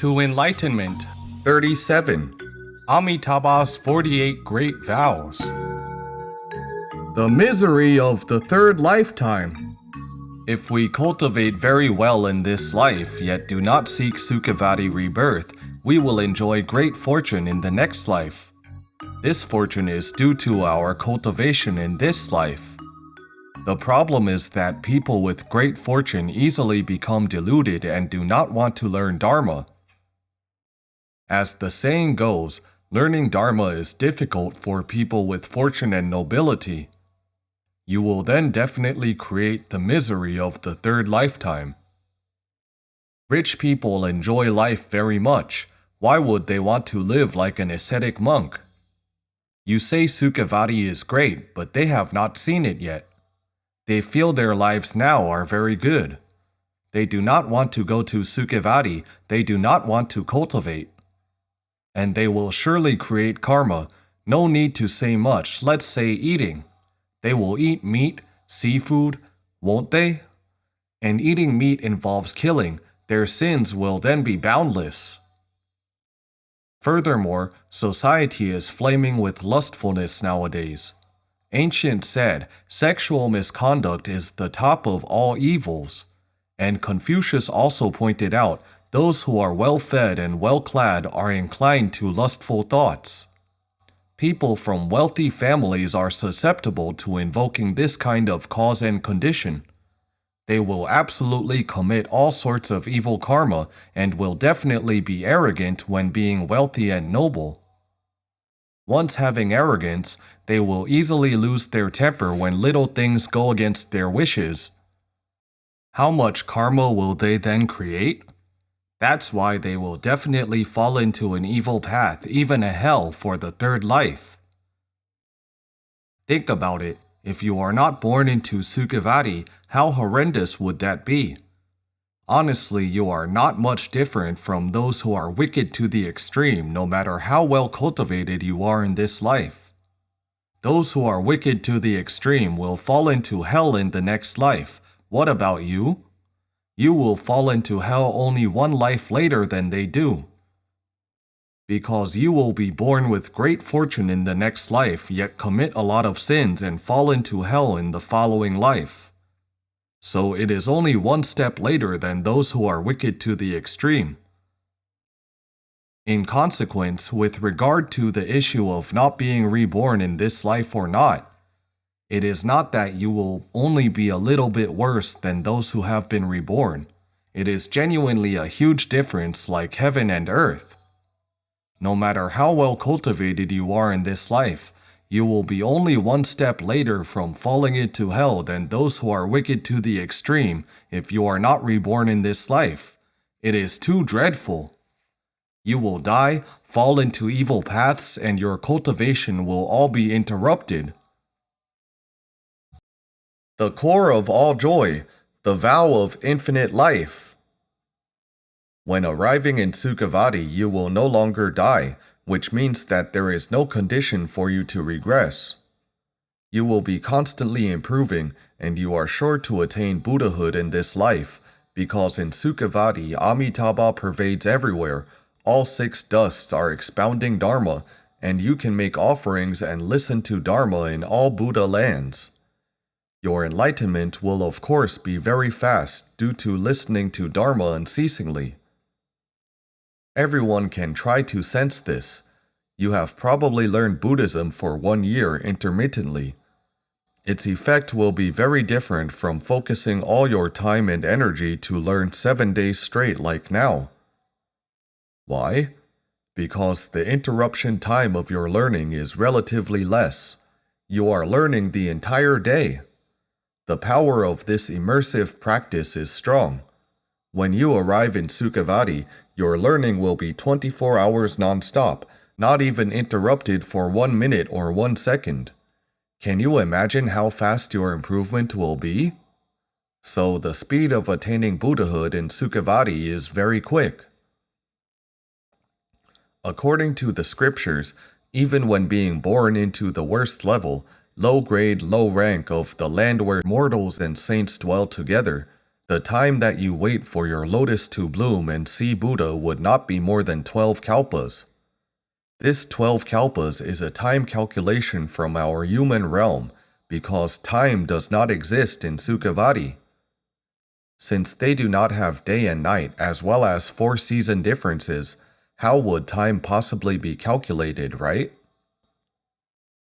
to enlightenment. 37. Amitabha's 48 great vows. The misery of the third lifetime. If we cultivate very well in this life, yet do not seek Sukhavati rebirth, we will enjoy great fortune in the next life. This fortune is due to our cultivation in this life. The problem is that people with great fortune easily become deluded and do not want to learn Dharma. As the saying goes, learning Dharma is difficult for people with fortune and nobility. You will then definitely create the misery of the third lifetime. Rich people enjoy life very much. Why would they want to live like an ascetic monk? You say Sukhavati is great, but they have not seen it yet. They feel their lives now are very good. They do not want to go to Sukhavati, they do not want to cultivate. And they will surely create karma. No need to say much, let's say eating. They will eat meat, seafood, won't they? And eating meat involves killing. Their sins will then be boundless. Furthermore, society is flaming with lustfulness nowadays. Ancient said, sexual misconduct is the top of all evils. And Confucius also pointed out, those who are well-fed and well-clad are inclined to lustful thoughts. People from wealthy families are susceptible to invoking this kind of cause and condition. They will absolutely commit all sorts of evil karma and will definitely be arrogant when being wealthy and noble. Once having arrogance, they will easily lose their temper when little things go against their wishes. How much karma will they then create? That's why they will definitely fall into an evil path, even a hell for the third life. Think about it. If you are not born into Sukhavati, how horrendous would that be? Honestly, you are not much different from those who are wicked to the extreme, no matter how well cultivated you are in this life. Those who are wicked to the extreme will fall into hell in the next life. What about you? You will fall into hell only one life later than they do. Because you will be born with great fortune in the next life, yet commit a lot of sins and fall into hell in the following life. So it is only one step later than those who are wicked to the extreme. In consequence, with regard to the issue of not being reborn in this life or not, it is not that you will only be a little bit worse than those who have been reborn. It is genuinely a huge difference like heaven and earth. No matter how well cultivated you are in this life, you will be only one step later from falling into hell than those who are wicked to the extreme if you are not reborn in this life. It is too dreadful. You will die, fall into evil paths, and your cultivation will all be interrupted. The core of all joy, the vow of infinite life. When arriving in Sukhavati, you will no longer die, which means that there is no condition for you to regress. You will be constantly improving, and you are sure to attain Buddhahood in this life, because in Sukhavati, Amitabha pervades everywhere. All six dusts are expounding Dharma, and you can make offerings and listen to Dharma in all Buddha lands. Your enlightenment will of course be very fast due to listening to Dharma unceasingly. Everyone can try to sense this. You have probably learned Buddhism for 1 year intermittently. Its effect will be very different from focusing all your time and energy to learn 7 days straight like now. Why? Because the interruption time of your learning is relatively less. You are learning the entire day. The power of this immersive practice is strong. When you arrive in Sukhavati, your learning will be 24 hours non-stop, not even interrupted for 1 minute or 1 second. Can you imagine how fast your improvement will be? So the speed of attaining Buddhahood in Sukhavati is very quick. According to the scriptures, even when being born into the worst level, low grade, low rank of the land where mortals and saints dwell together, The time that you wait for your lotus to bloom and see Buddha would not be more than 12 kalpas. This 12 kalpas is a time calculation from our human realm because time does not exist in Sukhavati. Since they do not have day and night as well as 4-season differences, how would time possibly be calculated, right?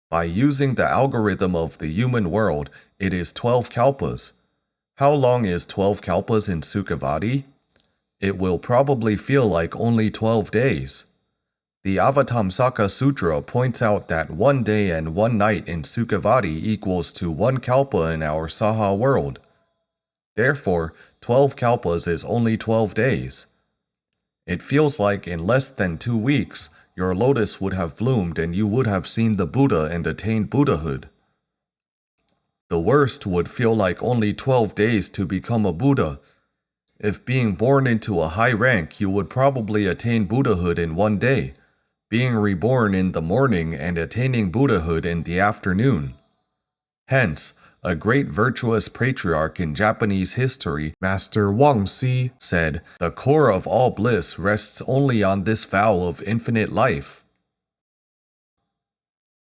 By using the algorithm of the human world, it is 12 kalpas. How long is 12 kalpas in Sukhavati? It will probably feel like only 12 days. The Avatamsaka Sutra points out that 1 day and 1 night in Sukhavati equals to 1 kalpa in our Saha world. Therefore, 12 kalpas is only 12 days. It feels like in less than 2 weeks, your lotus would have bloomed and you would have seen the Buddha and attained Buddhahood. The worst would feel like only 12 days to become a Buddha. If being born into a high rank, you would probably attain Buddhahood in 1 day, being reborn in the morning and attaining Buddhahood in the afternoon. Hence, a great virtuous patriarch in Japanese history, Master Wang Xi, said, "The core of all bliss rests only on this vow of infinite life."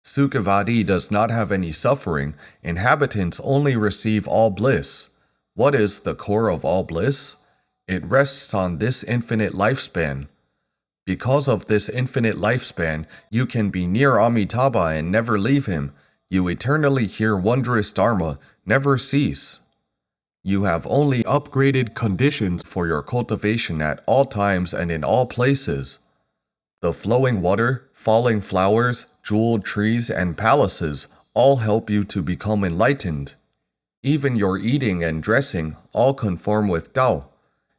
Sukhavati does not have any suffering. Inhabitants only receive all bliss. What is the core of all bliss? It rests on this infinite lifespan. Because of this infinite lifespan, you can be near Amitabha and never leave him. You eternally hear wondrous Dharma, never cease. You have only upgraded conditions for your cultivation at all times and in all places. The flowing water, falling flowers, jeweled trees, and palaces all help you to become enlightened. Even your eating and dressing all conform with Tao.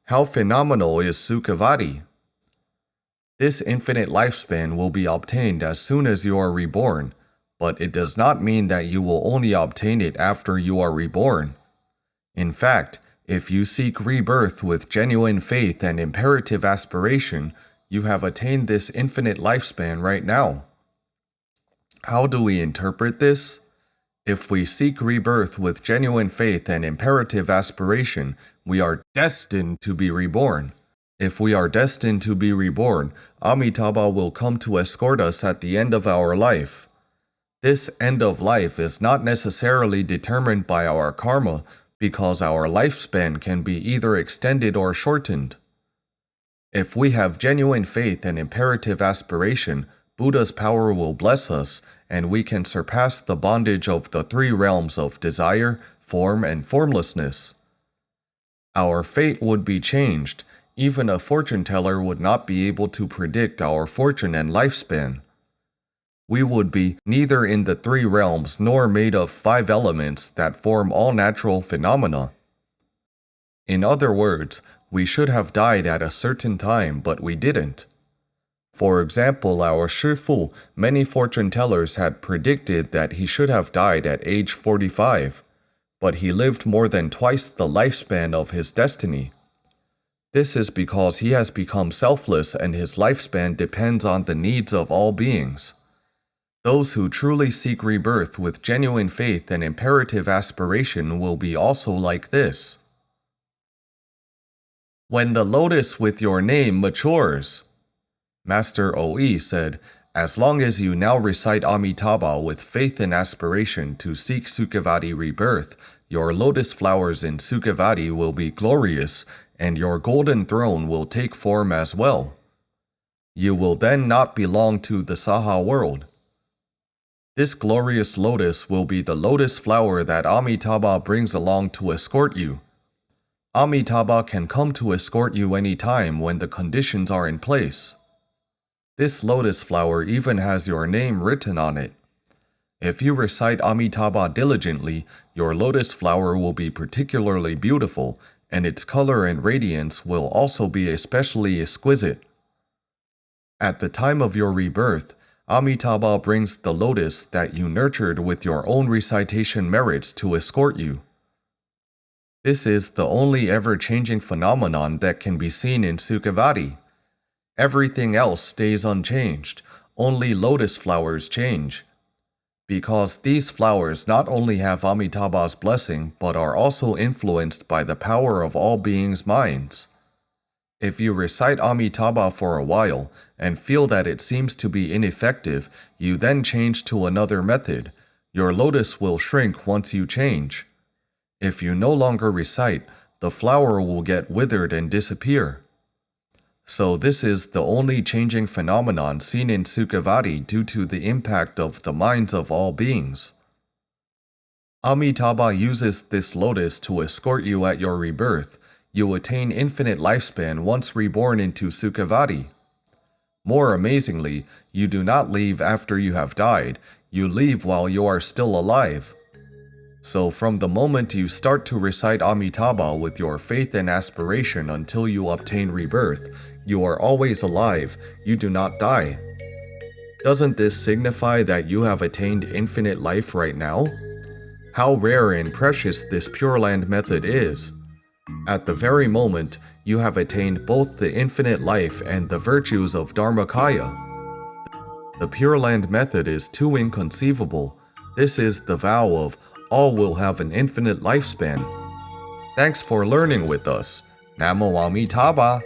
How phenomenal is Sukhavati! This infinite lifespan will be obtained as soon as you are reborn, but it does not mean that you will only obtain it after you are reborn. In fact, if you seek rebirth with genuine faith and imperative aspiration, you have attained this infinite lifespan right now. How do we interpret this? If we seek rebirth with genuine faith and imperative aspiration, we are destined to be reborn. If we are destined to be reborn, Amitabha will come to escort us at the end of our life. This end of life is not necessarily determined by our karma because our lifespan can be either extended or shortened. If we have genuine faith and imperative aspiration, Buddha's power will bless us and we can surpass the bondage of the 3 realms of desire, form, and formlessness. Our fate would be changed. Even a fortune teller would not be able to predict our fortune and lifespan. We would be neither in the 3 realms nor made of 5 elements that form all natural phenomena. In other words, we should have died at a certain time, but we didn't. For example, our Shifu, many fortune tellers had predicted that he should have died at age 45, but he lived more than twice the lifespan of his destiny. This is because he has become selfless and his lifespan depends on the needs of all beings. Those who truly seek rebirth with genuine faith and imperative aspiration will be also like this. When the lotus with your name matures, Master O.E. said, as long as you now recite Amitabha with faith and aspiration to seek Sukhavati rebirth, your lotus flowers in Sukhavati will be glorious and your golden throne will take form as well. You will then not belong to the Saha world. This glorious lotus will be the lotus flower that Amitabha brings along to escort you. Amitabha can come to escort you any time when the conditions are in place. This lotus flower even has your name written on it. If you recite Amitabha diligently, your lotus flower will be particularly beautiful, and its color and radiance will also be especially exquisite. At the time of your rebirth, Amitabha brings the lotus that you nurtured with your own recitation merits to escort you. This is the only ever-changing phenomenon that can be seen in Sukhavati. Everything else stays unchanged, only lotus flowers change. because these flowers not only have Amitabha's blessing but are also influenced by the power of all beings' minds. If you recite Amitabha for a while and feel that it seems to be ineffective, you then change to another method. Your lotus will shrink once you change. If you no longer recite, the flower will get withered and disappear. So this is the only changing phenomenon seen in Sukhavati due to the impact of the minds of all beings. Amitabha uses this lotus to escort you at your rebirth. You attain infinite lifespan once reborn into Sukhavati. More amazingly, you do not leave after you have died, you leave while you are still alive. So from the moment you start to recite Amitabha with your faith and aspiration until you obtain rebirth, you are always alive, you do not die. Doesn't this signify that you have attained infinite life right now? How rare and precious this Pure Land method is. At the very moment, you have attained both the infinite life and the virtues of Dharmakaya. The Pure Land method is too inconceivable. This is the vow of all will have an infinite lifespan. Thanks for learning with us. Namo Amitabha.